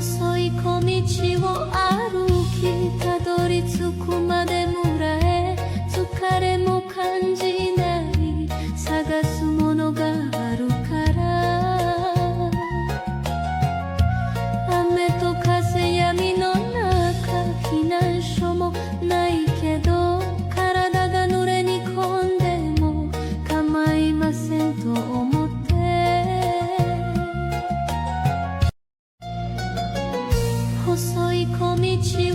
細い小道を歩きたどり着くまで村へ疲れも感じない探すものがあるから雨と風闇の中避難所もないけど体が濡れに込んでも構いませんと思って細い小道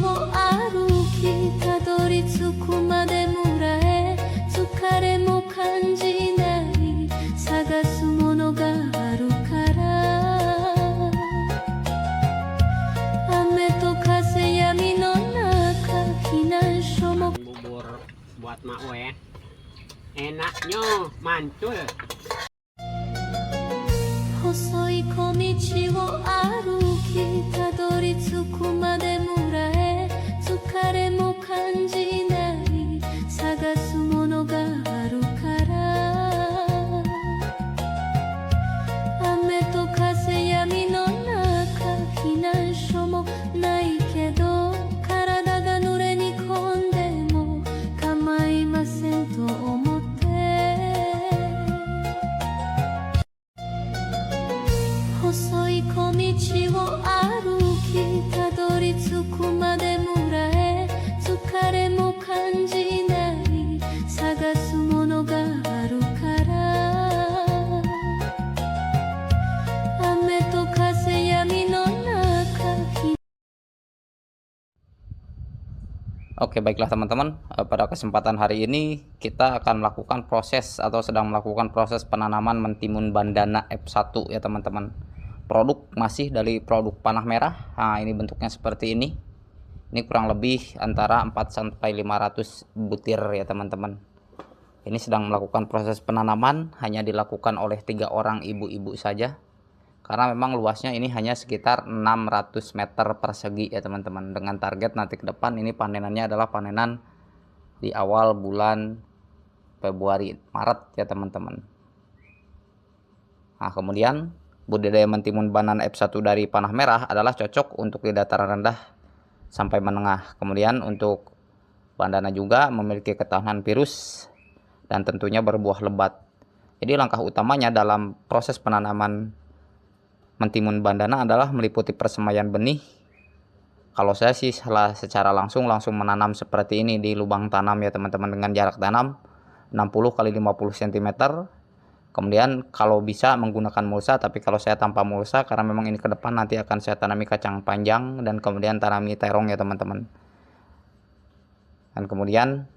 を歩きたどり着くまで村へ疲れも感じない探すものがあるから雨と風闇の中避難所も bubur buat mak we enaknya mantul 細い小道を歩きたどり着くまで村へ疲れも感じない探すものがあるから雨と風闇の中避難所もないけど体が濡れに込んでも構いませんと思って細い小道を歩きたどり着くまで村へ疲れも感じない探すものがあるから雨と風闇の中 Oke, baiklah teman-teman. Pada kesempatan hari ini kita akan melakukan proses atau sedang melakukan proses penanaman mentimun bandana F1 ya teman-teman. Produk masih dari produk panah merah. Nah, ini bentuknya seperti ini. Ini kurang lebih antara 4 sampai 500 butir ya teman-teman. Ini sedang melakukan proses penanaman, hanya dilakukan oleh 3 orang ibu-ibu saja. Karena memang luasnya ini hanya sekitar 600 meter persegi ya teman-teman. Dengan target nanti ke depan ini panenannya adalah panenan di awal bulan Februari Maret ya teman-teman. Nah, kemudian budidaya mentimun bandana F1 dari panah merah adalah cocok untuk di dataran rendah sampai menengah. Kemudian untuk bandana juga memiliki ketahanan virus dan tentunya berbuah lebat. Jadi langkah utamanya dalam proses penanaman mentimun bandana adalah meliputi persemaian benih. Kalau saya sih secara langsung menanam seperti ini di lubang tanam ya teman-teman, dengan jarak tanam 60 kali 50 cm. Kemudian kalau bisa menggunakan mulsa, tapi kalau saya tanpa mulsa karena memang ini ke depan nanti akan saya tanami kacang panjang dan kemudian tanami terong ya teman-teman. Dan kemudian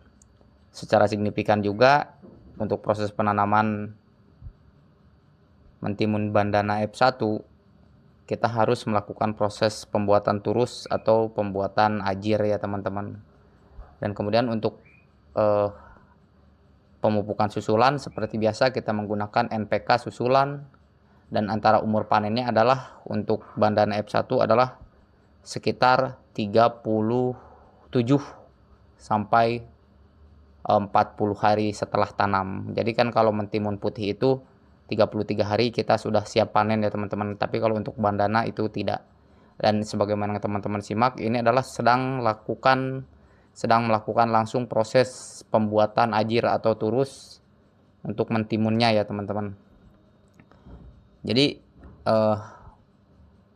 secara signifikan juga untuk proses penanaman mentimun bandana F1 kita harus melakukan proses pembuatan turus atau pembuatan ajir ya teman-teman. Dan kemudian untuk pemupukan susulan seperti biasa kita menggunakan NPK susulan, dan antara umur panennya adalah untuk bandana F1 adalah sekitar 37 sampai 40 hari setelah tanam. Jadi kan kalau mentimun putih itu 33 hari kita sudah siap panen ya teman-teman, tapi kalau untuk bandana itu tidak. Dan sebagaimana teman-teman simak, ini adalah sedang melakukan langsung proses pembuatan ajir atau turus untuk mentimunnya ya teman-teman. Jadi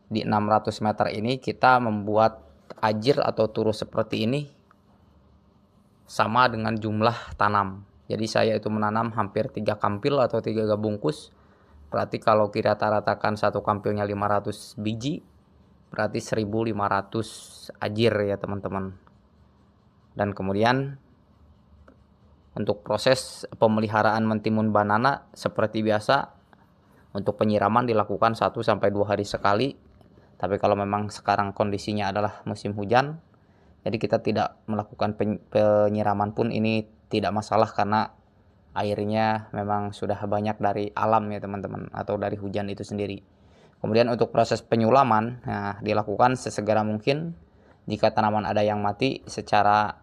di 600 meter ini kita membuat ajir atau turus seperti ini sama dengan jumlah tanam. Jadi saya itu menanam hampir 3 kampil atau 3 bungkus. Berarti kalau kita rata-ratakan satu kampilnya 500 biji, berarti 1500 ajir ya teman-teman. Dan kemudian untuk proses pemeliharaan mentimun bandana seperti biasa, untuk penyiraman dilakukan 1 sampai 2 hari sekali. Tapi kalau memang sekarang kondisinya adalah musim hujan, jadi kita tidak melakukan penyiraman pun ini tidak masalah karena airnya memang sudah banyak dari alam ya teman-teman, atau dari hujan itu sendiri. Kemudian untuk proses penyulaman, nah, dilakukan sesegera mungkin. Jika tanaman ada yang mati secara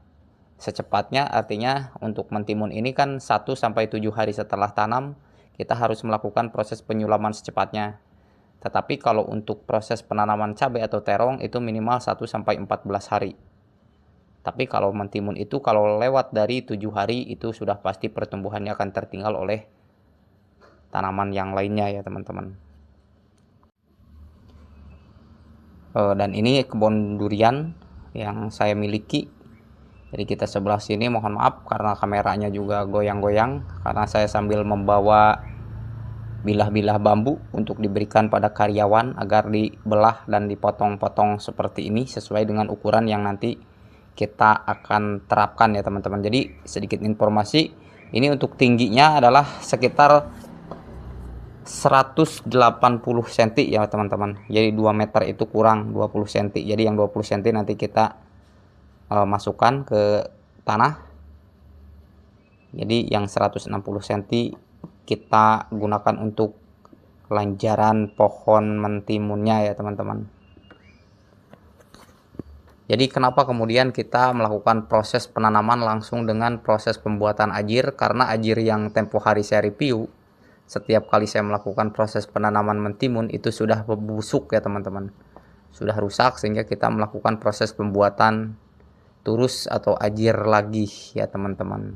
secepatnya, artinya untuk mentimun ini kan 1 sampai 7 hari setelah tanam kita harus melakukan proses penyulaman secepatnya. Tetapi kalau untuk proses penanaman cabai atau terong itu minimal 1-14 hari. Tapi kalau mentimun itu kalau lewat dari 7 hari itu sudah pasti pertumbuhannya akan tertinggal oleh tanaman yang lainnya ya teman-teman. Dan ini kebun durian yang saya miliki. Jadi kita sebelah sini, mohon maaf karena kameranya juga goyang-goyang karena saya sambil membawa bilah-bilah bambu untuk diberikan pada karyawan agar dibelah dan dipotong-potong seperti ini sesuai dengan ukuran yang nanti kita akan terapkan ya teman-teman. Jadi sedikit informasi, ini untuk tingginya adalah sekitar 180 cm ya teman-teman. Jadi 2 meter itu kurang 20 cm. Jadi yang 20 cm nanti kita masukkan ke tanah. Jadi yang 160 cm kita gunakan untuk lanjaran pohon mentimunnya ya teman-teman. Jadi kenapa kemudian kita melakukan proses penanaman langsung dengan proses pembuatan ajir? Karena ajir yang tempo hari saya review, setiap kali saya melakukan proses penanaman mentimun itu sudah busuk ya teman-teman, sudah rusak, sehingga kita melakukan proses pembuatan turus atau ajir lagi ya teman-teman.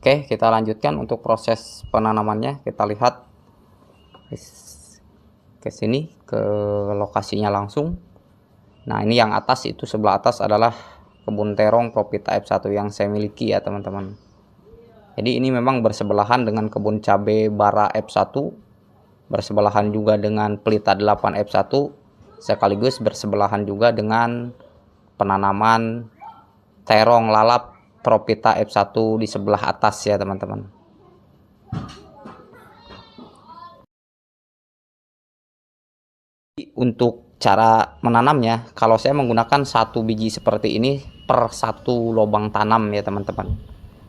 Oke, kita lanjutkan untuk proses penanamannya. Kita lihat ke sini, ke lokasinya langsung. Nah, ini yang atas itu, sebelah atas adalah kebun terong Propita F1 yang saya miliki ya teman-teman. Jadi ini memang bersebelahan dengan kebun cabai Bara F1, bersebelahan juga dengan Pelita 8 F1, sekaligus bersebelahan juga dengan penanaman terong lalap Propita F1 di sebelah atas ya teman-teman. Untuk cara menanamnya, kalau saya menggunakan 1 biji seperti ini per 1 lubang tanam ya teman-teman.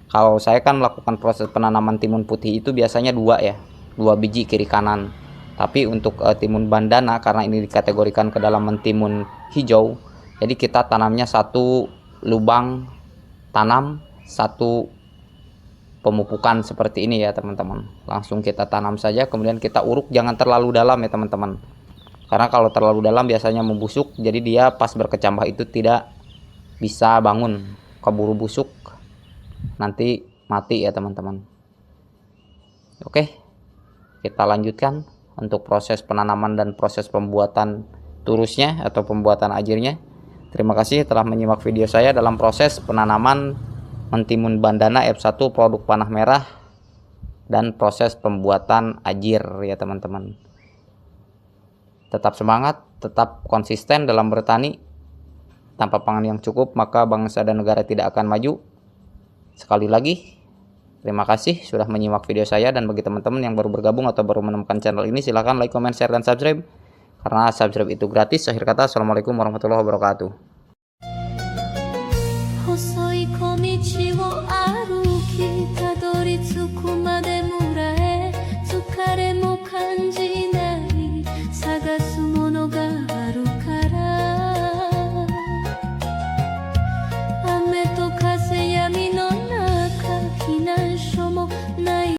Kalau saya kan melakukan proses penanaman timun putih itu biasanya 2 ya, 2 biji kiri kanan. Tapi untuk timun bandana, karena ini dikategorikan ke dalam mentimun hijau, jadi kita tanamnya 1 lubang tanam, 1 pemupukan seperti ini ya teman-teman. Langsung kita tanam saja, kemudian kita uruk, jangan terlalu dalam ya teman-teman. Karena kalau terlalu dalam biasanya membusuk, jadi dia pas berkecambah itu tidak bisa bangun, keburu busuk, nanti mati ya teman-teman. Oke, kita lanjutkan untuk proses penanaman dan proses pembuatan turusnya atau pembuatan ajirnya. Terima kasih telah menyimak video saya dalam proses penanaman mentimun bandana F1 produk panah merah dan proses pembuatan ajir ya teman-teman. Tetap semangat, tetap konsisten dalam bertani. Tanpa pangan yang cukup, maka bangsa dan negara tidak akan maju. Sekali lagi, terima kasih sudah menyimak video saya, dan bagi teman-teman yang baru bergabung atau baru menemukan channel ini, silahkan like, comment, share, dan subscribe. Karena subscribe itu gratis. Akhir kata, assalamualaikum warahmatullahi wabarakatuh.